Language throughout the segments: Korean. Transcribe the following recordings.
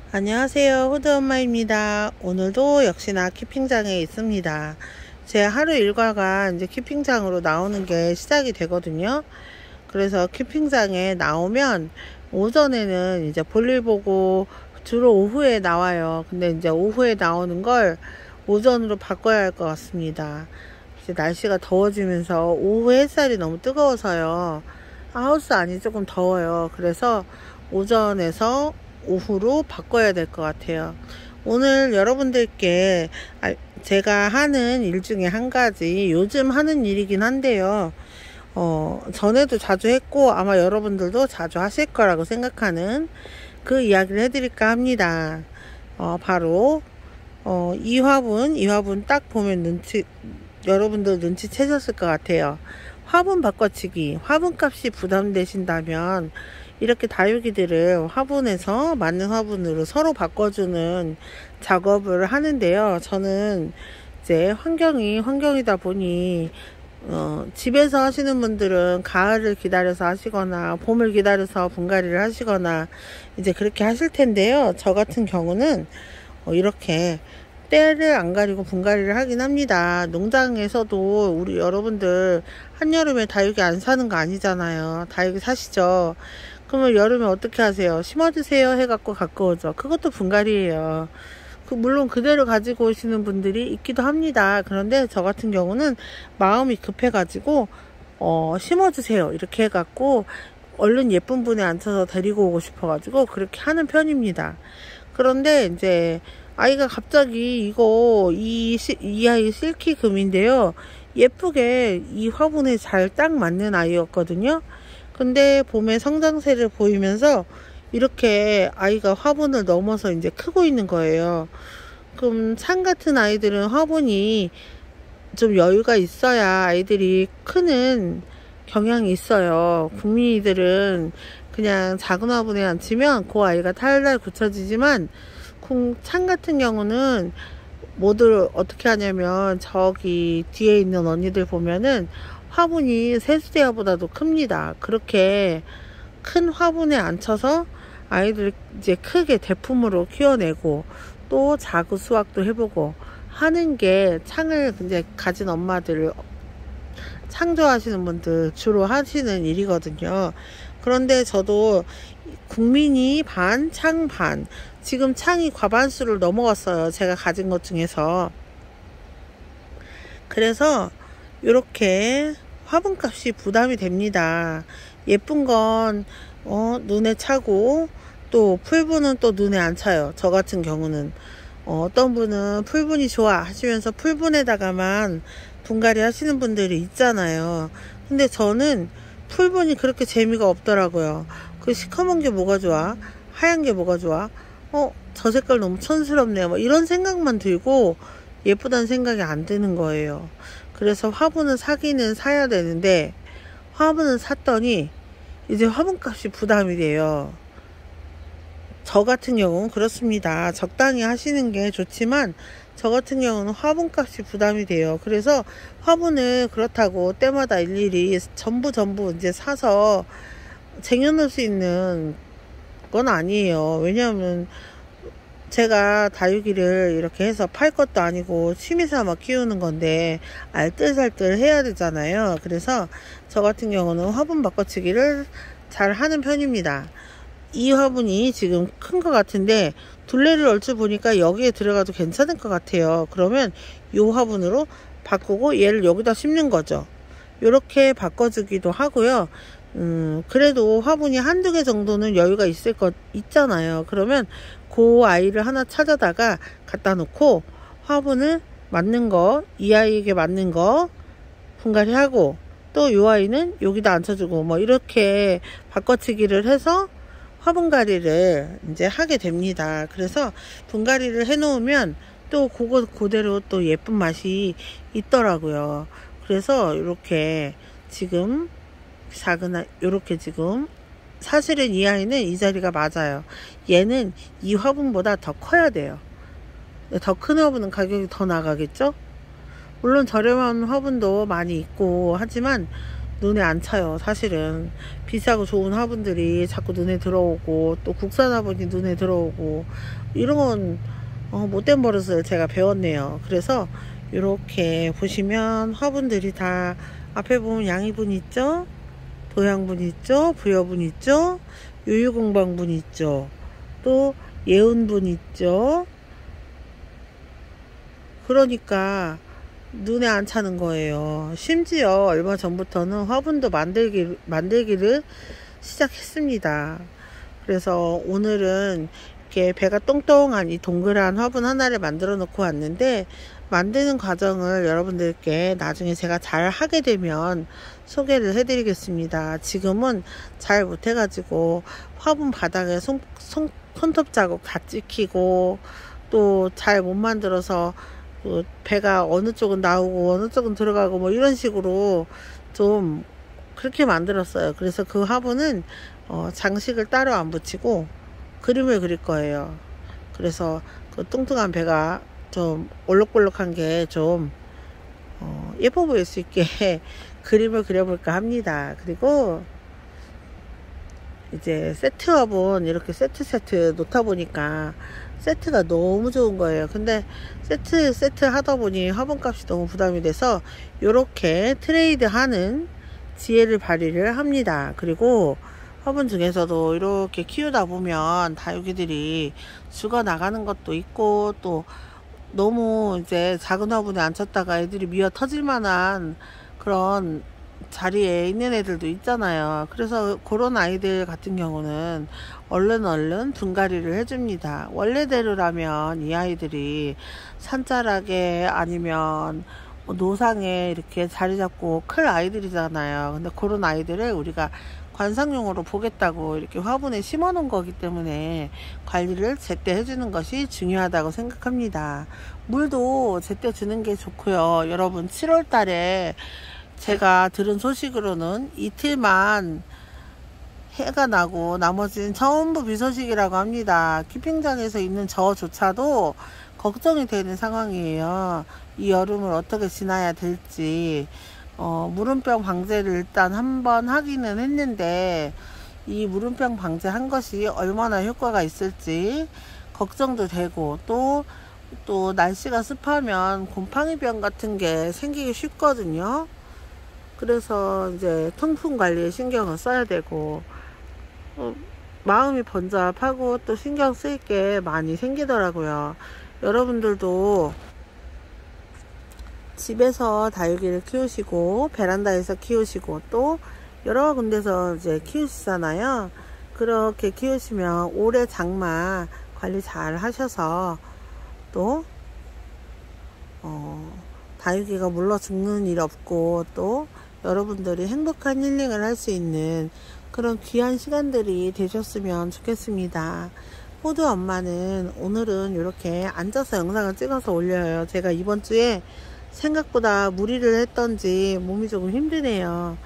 안녕하세요, 호두엄마입니다. 오늘도 역시나 키핑장에 있습니다. 제 하루 일과가 이제 키핑장으로 나오는 게 시작이 되거든요. 그래서 키핑장에 나오면 오전에는 이제 볼일 보고 주로 오후에 나와요. 근데 이제 오후에 나오는 걸 오전으로 바꿔야 할 것 같습니다. 이제 날씨가 더워지면서 오후 햇살이 너무 뜨거워서요. 하우스 안이 조금 더워요. 그래서 오전에서 오후로 바꿔야 될 것 같아요. 오늘 여러분들께 제가 하는 일 중에 한 가지, 요즘 하는 일이긴 한데요. 전에도 자주 했고 아마 여러분들도 자주 하실 거라고 생각하는 그 이야기를 해드릴까 합니다. 바로 이 화분 딱 보면 여러분들 눈치채셨을 것 같아요. 화분 바꿔치기, 화분값이 부담되신다면 이렇게 다육이들을 화분에서 맞는 화분으로 서로 바꿔주는 작업을 하는데요. 저는 이제 환경이다 보니 집에서 하시는 분들은 가을을 기다려서 하시거나 봄을 기다려서 분갈이를 하시거나 이제 그렇게 하실 텐데요. 저 같은 경우는 이렇게 때를 안 가리고 분갈이를 하긴 합니다. 농장에서도 우리 여러분들 한여름에 다육이 안 사는 거 아니잖아요. 다육이 사시죠. 그러면 여름에 어떻게 하세요? 심어주세요 해갖고 갖고 오죠. 그것도 분갈이에요. 물론 그대로 가지고 오시는 분들이 있기도 합니다. 그런데 저 같은 경우는 마음이 급해가지고 심어주세요 이렇게 해갖고 얼른 예쁜 분에 앉혀서 데리고 오고 싶어가지고 그렇게 하는 편입니다. 그런데 이제 아이가 갑자기 이 아이 실키금인데요. 예쁘게 이 화분에 잘 딱 맞는 아이였거든요. 근데 봄에 성장세를 보이면서 이렇게 아이가 화분을 넘어서 이제 크고 있는 거예요. 그럼 창 같은 아이들은 화분이 좀 여유가 있어야 아이들이 크는 경향이 있어요. 국민이들은 그냥 작은 화분에 앉히면 그 아이가 탈날 굳혀지지만 창 같은 경우는 모두 어떻게 하냐면 저기 뒤에 있는 언니들 보면은 화분이 세수대야보다도 큽니다. 그렇게 큰 화분에 앉혀서 아이들 이제 크게 대품으로 키워내고 또 자구 수확도 해보고 하는 게 창을 이제 가진 엄마들, 창조하시는 분들 주로 하시는 일이거든요. 그런데 저도 국민이 반, 창 반. 지금 창이 과반수를 넘어갔어요. 제가 가진 것 중에서. 그래서 이렇게 화분값이 부담이 됩니다. 예쁜 건 눈에 차고 또 풀분은 또 눈에 안 차요. 저 같은 경우는 어떤 분은 풀분이 좋아 하시면서 풀분에다가만 분갈이 하시는 분들이 있잖아요. 근데 저는 풀분이 그렇게 재미가 없더라고요. 그 시커먼 게 뭐가 좋아? 하얀 게 뭐가 좋아? 저 색깔 너무 촌스럽네요. 뭐 이런 생각만 들고 예쁘다는 생각이 안 드는 거예요. 그래서 화분을 사기는 사야 되는데 화분을 샀더니 이제 화분값이 부담이 돼요. 저 같은 경우는 그렇습니다. 적당히 하시는 게 좋지만 저 같은 경우는 화분값이 부담이 돼요. 그래서 화분을 그렇다고 때마다 일일이 전부 이제 사서 쟁여놓을 수 있는 건 아니에요. 왜냐하면 제가 다육이를 이렇게 해서 팔 것도 아니고 취미삼아 키우는 건데 알뜰살뜰 해야 되잖아요. 그래서 저 같은 경우는 화분 바꿔치기를 잘 하는 편입니다. 이 화분이 지금 큰 것 같은데 둘레를 얼추 보니까 여기에 들어가도 괜찮을 것 같아요. 그러면 이 화분으로 바꾸고 얘를 여기다 심는 거죠. 이렇게 바꿔주기도 하고요. 그래도 화분이 한두 개 정도는 여유가 있잖아요. 그러면 그 아이를 하나 찾아다가 갖다 놓고 화분을 맞는 거, 이 아이에게 맞는 거 분갈이 하고 또 이 아이는 여기다 앉혀주고 뭐 이렇게 바꿔치기를 해서 화분갈이를 이제 하게 됩니다. 그래서 분갈이를 해 놓으면 또 그대로 또 예쁜 맛이 있더라고요. 그래서 이렇게 지금 요렇게 지금 사실은 이 아이는 이 자리가 맞아요. 얘는 이 화분보다 더 커야 돼요. 더 큰 화분은 가격이 더 나가겠죠? 물론 저렴한 화분도 많이 있고 하지만 눈에 안 차요. 사실은 비싸고 좋은 화분들이 자꾸 눈에 들어오고, 또 국산 화분이 눈에 들어오고, 이런 못된 버릇을 제가 배웠네요. 그래서 이렇게 보시면 화분들이 다 앞에 보면 양이분 있죠, 도양분 있죠, 부여분 있죠, 유유공방분 있죠, 또 예은분 있죠. 그러니까 눈에 안 차는 거예요. 심지어 얼마 전부터는 화분도 만들기를 시작했습니다. 그래서 오늘은 이렇게 배가 똥똥한 이 동그란 화분 하나를 만들어 놓고 왔는데, 만드는 과정을 여러분들께 나중에 제가 잘 하게 되면 소개를 해 드리겠습니다. 지금은 잘 못해 가지고 화분 바닥에 손톱 자국 다 찍히고, 또 잘 못 만들어서 배가 어느 쪽은 나오고 어느 쪽은 들어가고 뭐 이런 식으로 좀 그렇게 만들었어요. 그래서 그 화분은 장식을 따로 안 붙이고 그림을 그릴 거예요. 그래서 그 뚱뚱한 배가 좀 올록볼록한 게 좀 예뻐 보일 수 있게 그림을 그려볼까 합니다. 그리고 이제 세트 화분 이렇게 세트 놓다 보니까 세트가 너무 좋은 거예요. 근데 세트 하다 보니 화분값이 너무 부담이 돼서 이렇게 트레이드 하는 지혜를 발휘를 합니다. 그리고 화분 중에서도 이렇게 키우다 보면 다육이들이 죽어 나가는 것도 있고, 또 너무 이제 작은 화분에 앉혔다가 애들이 미어 터질 만한 그런 자리에 있는 애들도 있잖아요. 그래서 그런 아이들 같은 경우는 얼른 분갈이를 해줍니다. 원래대로라면 이 아이들이 산자락에 아니면 노상에 이렇게 자리 잡고 클 아이들이잖아요. 근데 그런 아이들을 우리가 관상용으로 보겠다고 이렇게 화분에 심어 놓은 거기 때문에 관리를 제때 해주는 것이 중요하다고 생각합니다. 물도 제때 주는 게 좋고요. 여러분, 7월 달에 제가 들은 소식으로는 이틀만 해가 나고 나머지는 전부 비소식이라고 합니다. 키핑장에서 있는 저조차도 걱정이 되는 상황이에요. 이 여름을 어떻게 지나야 될지. 무름병 방제를 일단 한번 하기는 했는데, 이 무름병 방제한 것이 얼마나 효과가 있을지 걱정도 되고, 또 날씨가 습하면 곰팡이병 같은 게 생기기 쉽거든요. 그래서 이제 통풍 관리에 신경을 써야 되고, 마음이 번잡하고 또 신경 쓰일 게 많이 생기더라고요. 여러분들도 집에서 다육이를 키우시고 베란다에서 키우시고 또 여러 군데서 이제 키우시잖아요. 그렇게 키우시면 올해 장마 관리 잘 하셔서 또 다육이가 물러 죽는 일 없고, 또 여러분들이 행복한 힐링을 할 수 있는 그런 귀한 시간들이 되셨으면 좋겠습니다. 호두 엄마는 오늘은 이렇게 앉아서 영상을 찍어서 올려요. 제가 이번 주에 생각보다 무리를 했던지 몸이 조금 힘드네요.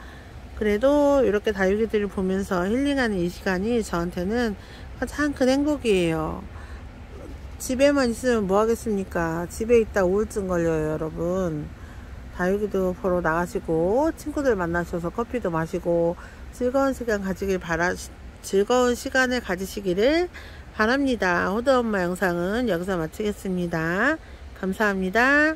그래도 이렇게 다육이들을 보면서 힐링하는 이 시간이 저한테는 가장 큰 행복이에요. 집에만 있으면 뭐 하겠습니까? 집에 있다 우울증 걸려요, 여러분. 다육이도 보러 나가시고 친구들 만나셔서 커피도 마시고 즐거운 시간을 가지시기를 바랍니다. 호두 엄마 영상은 여기서 마치겠습니다. 감사합니다.